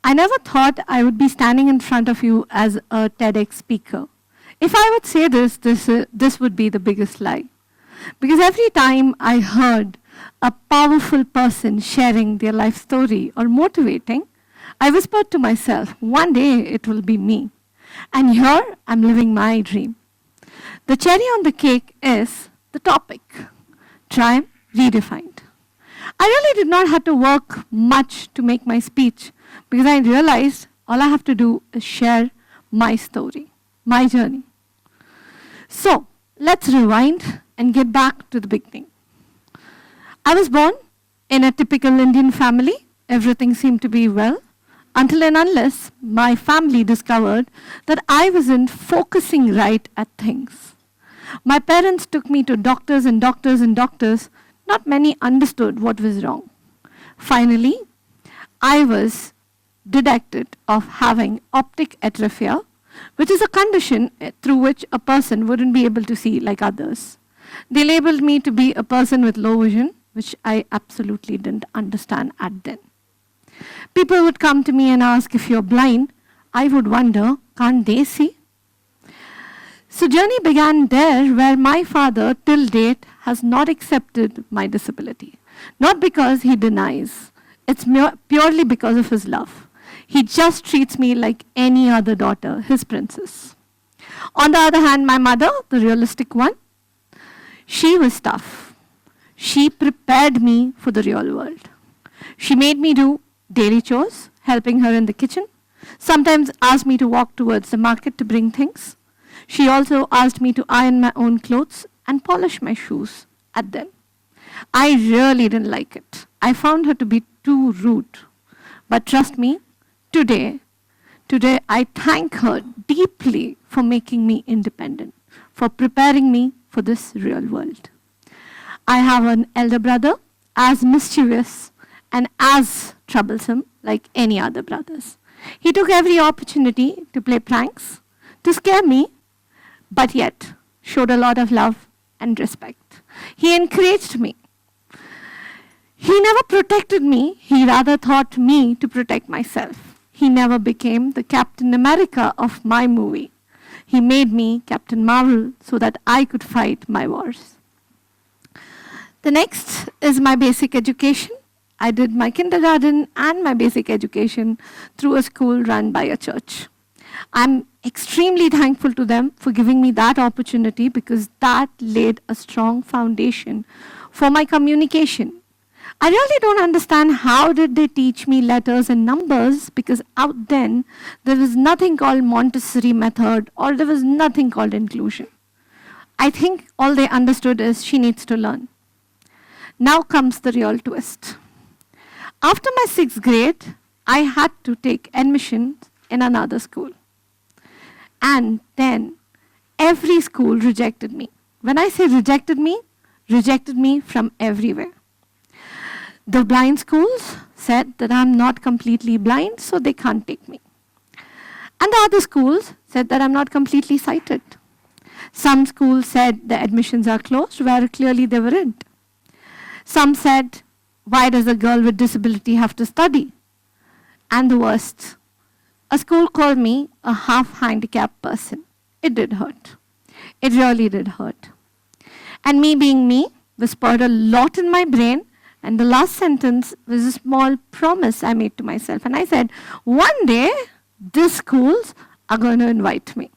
I never thought I would be standing in front of you as a TEDx speaker. If I would say this would be the biggest lie. Because every time I heard a powerful person sharing their life story or motivating, I whispered to myself, one day it will be me. And here I'm living my dream. The cherry on the cake is the topic, Try Redefined. I really did not have to work much to make my speech because I realized all I have to do is share my story, my journey. So let's rewind and get back to the beginning. I was born in a typical Indian family. Everything seemed to be well until and unless my family discovered that I wasn't focusing right at things. My parents took me to doctors and doctors and doctors. Not many understood what was wrong. Finally, I was detected of having optic atrophy, which is a condition through which a person wouldn't be able to see like others. They labeled me to be a person with low vision, which I absolutely didn't understand at then. People would come to me and ask, if you're blind, I would wonder, can't they see? So journey began there where my father till date has not accepted my disability. Not because he denies, it's purely because of his love. He just treats me like any other daughter, his princess. On the other hand, my mother, the realistic one, she was tough. She prepared me for the real world. She made me do daily chores, helping her in the kitchen, sometimes asked me to walk towards the market to bring things. She also asked me to iron my own clothes and polish my shoes at them. I really didn't like it. I found her to be too rude. But trust me, today I thank her deeply for making me independent, for preparing me for this real world. I have an elder brother, as mischievous and as troublesome like any other brothers. He took every opportunity to play pranks, to scare me, but yet showed a lot of love and respect. He encouraged me. He never protected me. He rather taught me to protect myself. He never became the Captain America of my movie. He made me Captain Marvel so that I could fight my wars. The next is my basic education. I did my kindergarten and my basic education through a school run by a church. I'm extremely thankful to them for giving me that opportunity because that laid a strong foundation for my communication. I really don't understand how did they teach me letters and numbers because out then there was nothing called Montessori method or there was nothing called inclusion. I think all they understood is she needs to learn. Now comes the real twist. After my 6th grade, I had to take admission in another school. And then every school rejected me. When I say rejected me from everywhere. The blind schools said that I'm not completely blind, so they can't take me. And the other schools said that I'm not completely sighted. Some schools said the admissions are closed, where clearly they weren't. Some said, why does a girl with disability have to study? And the worst, a school called me a half-handicapped person. It did hurt. It really did hurt. And me being me whispered a lot in my brain, and the last sentence was a small promise I made to myself. And I said, one day, these schools are going to invite me.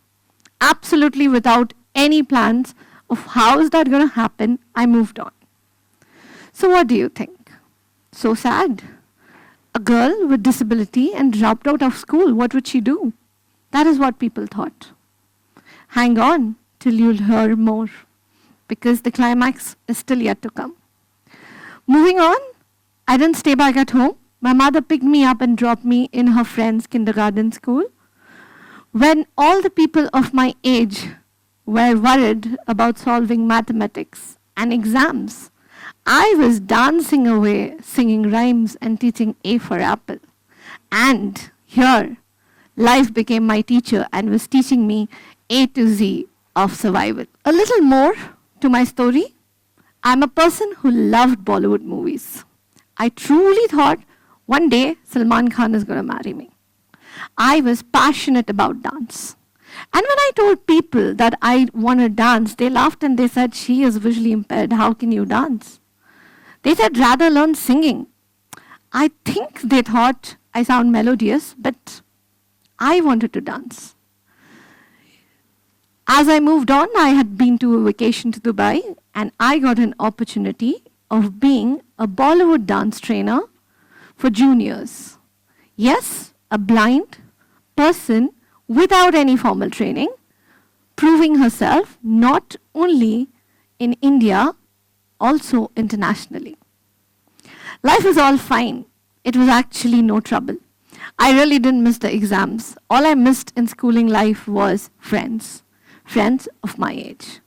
Absolutely without any plans of how is that going to happen, I moved on. So what do you think? So sad. A girl with disability and dropped out of school, what would she do? That is what people thought. Hang on till you'll hear more, because the climax is still yet to come. Moving on, I didn't stay back at home. My mother picked me up and dropped me in her friend's kindergarten school. When all the people of my age were worried about solving mathematics and exams, I was dancing away, singing rhymes and teaching A for apple. And here, life became my teacher and was teaching me A to Z of survival. A little more to my story. I'm a person who loved Bollywood movies. I truly thought one day Salman Khan is going to marry me. I was passionate about dance. And when I told people that I want to dance, they laughed and they said, "She is visually impaired. How can you dance?" They said, "Rather learn singing." I think they thought I sound melodious, but I wanted to dance. As I moved on, I had been to a vacation to Dubai, and I got an opportunity of being a Bollywood dance trainer for juniors. Yes, a blind person without any formal training, proving herself not only in India, also internationally. Life was all fine. It was actually no trouble. I really didn't miss the exams. All I missed in schooling life was friends of my age.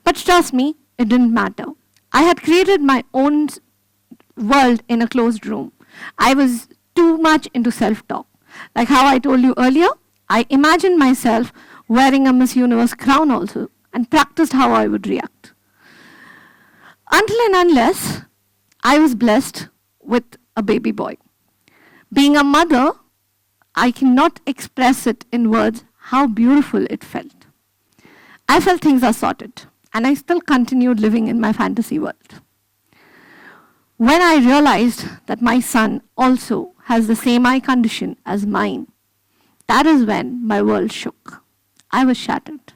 But trust me, it didn't matter. I had created my own world in a closed room. I was too much into self-talk. Like how I told you earlier, I imagined myself wearing a Miss Universe crown also and practiced how I would react. Until and unless I was blessed with a baby boy. Being a mother, I cannot express it in words how beautiful it felt. I felt things are sorted, and I still continued living in my fantasy world. When I realized that my son also has the same eye condition as mine, that is when my world shook. I was shattered.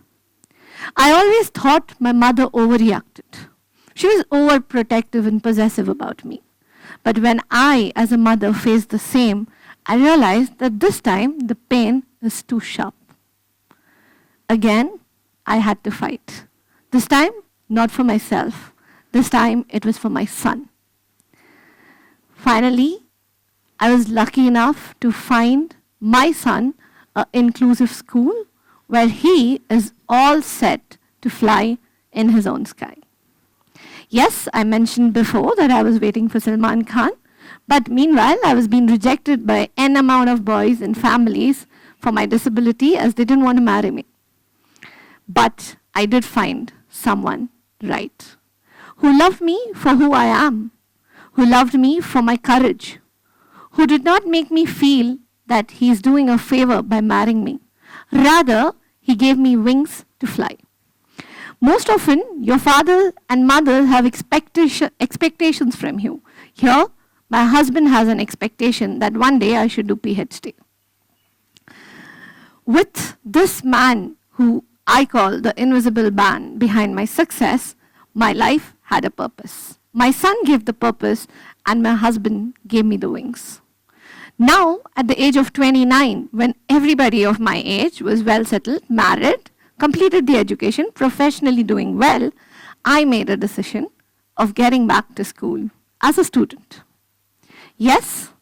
I always thought my mother overreacted. She was overprotective and possessive about me. But when I, as a mother, faced the same, I realized that this time the pain is too sharp. Again, I had to fight. This time, not for myself. This time, it was for my son. Finally, I was lucky enough to find my son an inclusive school where he is all set to fly in his own sky. Yes, I mentioned before that I was waiting for Salman Khan, but meanwhile, I was being rejected by n amount of boys and families for my disability as they didn't want to marry me. But I did find someone right, who loved me for who I am, who loved me for my courage, who did not make me feel that he's doing a favor by marrying me. Rather, he gave me wings to fly. Most often, your father and mother have expectations from you. Here, my husband has an expectation that one day I should do PhD. With this man who I call the invisible man behind my success, my life had a purpose. My son gave the purpose and my husband gave me the wings. Now, at the age of 29, when everybody of my age was well settled, married, completed the education, professionally doing well, I made a decision of getting back to school as a student. Yes,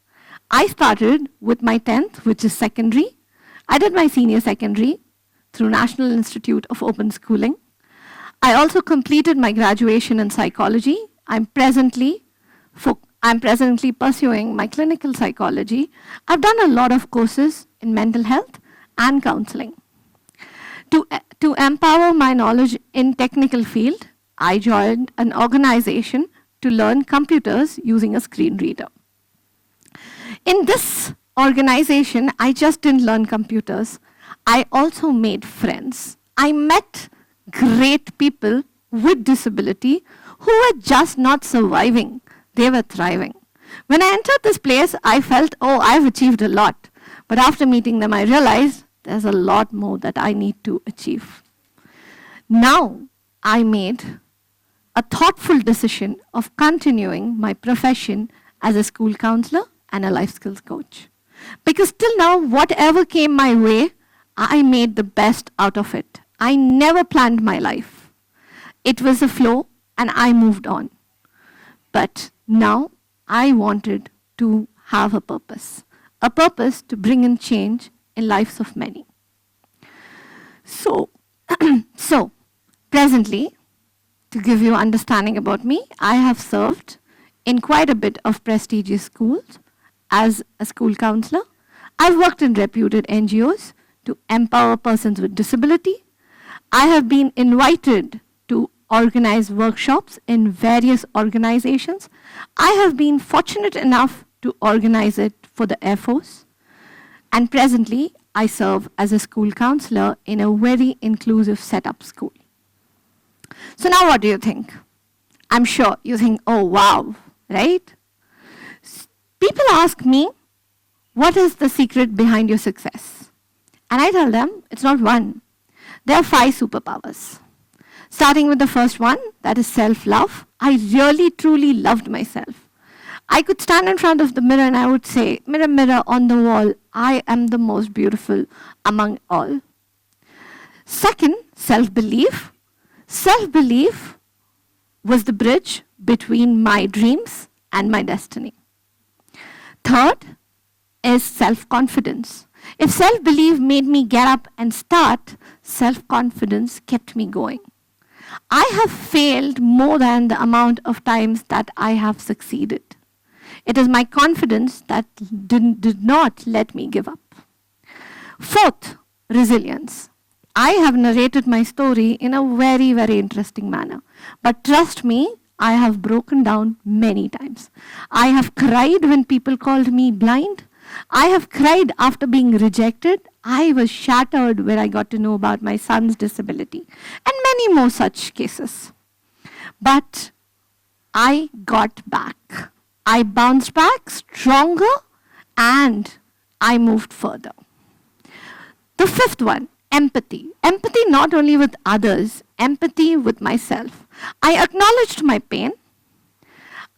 I started with my 10th, which is secondary. I did my senior secondary through National Institute of Open Schooling. I also completed my graduation in psychology. I'm presently pursuing my clinical psychology. I've done a lot of courses in mental health and counseling. To empower my knowledge in technical field, I joined an organization to learn computers using a screen reader. In this organization, I just didn't learn computers. I also made friends. I met great people with disability who were just not surviving. They were thriving. When I entered this place, I felt, oh, I've achieved a lot. But after meeting them, I realized there's a lot more that I need to achieve. Now, I made a thoughtful decision of continuing my profession as a school counselor and a life skills coach. Because till now, whatever came my way, I made the best out of it. I never planned my life. It was a flow, and I moved on. But now, I wanted to have a purpose to bring in change in lives of many. So presently, to give you understanding about me, I have served in quite a bit of prestigious schools as a school counselor. I've worked in reputed NGOs to empower persons with disability. I have been invited to organize workshops in various organizations. I have been fortunate enough to organize it for the Air Force. And presently, I serve as a school counselor in a very inclusive setup school. So now what do you think? I'm sure you think, oh wow, right? People ask me, what is the secret behind your success? And I tell them, it's not one. There are 5 superpowers. Starting with the first one, that is self-love. I really, truly loved myself. I could stand in front of the mirror and I would say, mirror, mirror on the wall, I am the most beautiful among all. Second, self-belief. Self-belief was the bridge between my dreams and my destiny. Third is self-confidence. If self-belief made me get up and start, self-confidence kept me going. I have failed more than the amount of times that I have succeeded. It is my confidence that did not let me give up. Fourth, resilience. I have narrated my story in a very, very interesting manner. But trust me, I have broken down many times. I have cried when people called me blind. I have cried after being rejected. I was shattered when I got to know about my son's disability, and many more such cases. But I got back. I bounced back stronger and I moved further. The fifth one, empathy. Empathy not only with others, empathy with myself. I acknowledged my pain.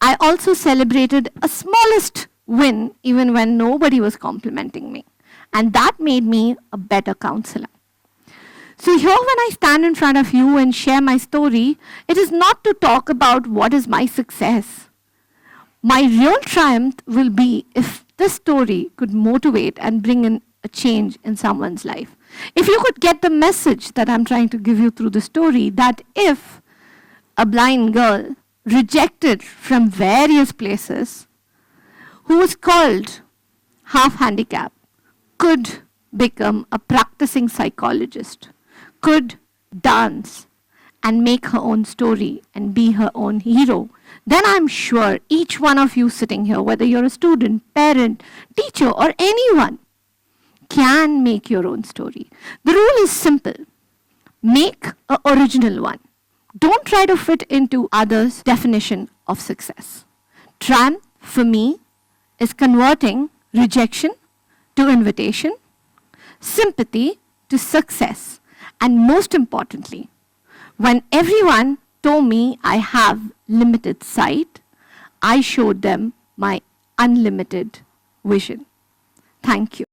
I also celebrated a smallest win even when nobody was complimenting me. And that made me a better counselor. So here when I stand in front of you and share my story, it is not to talk about what is my success. My real triumph will be if this story could motivate and bring in a change in someone's life. If you could get the message that I'm trying to give you through the story, that if a blind girl rejected from various places, who was called half-handicapped, could become a practicing psychologist, could dance and make her own story and be her own hero, then I'm sure each one of you sitting here, whether you're a student, parent, teacher, or anyone, can make your own story. The rule is simple. Make an original one. Don't try to fit into others' definition of success. Triumph, for me, is converting rejection to invitation, sympathy to success, and most importantly, when everyone told me I have limited sight, I showed them my unlimited vision. Thank you.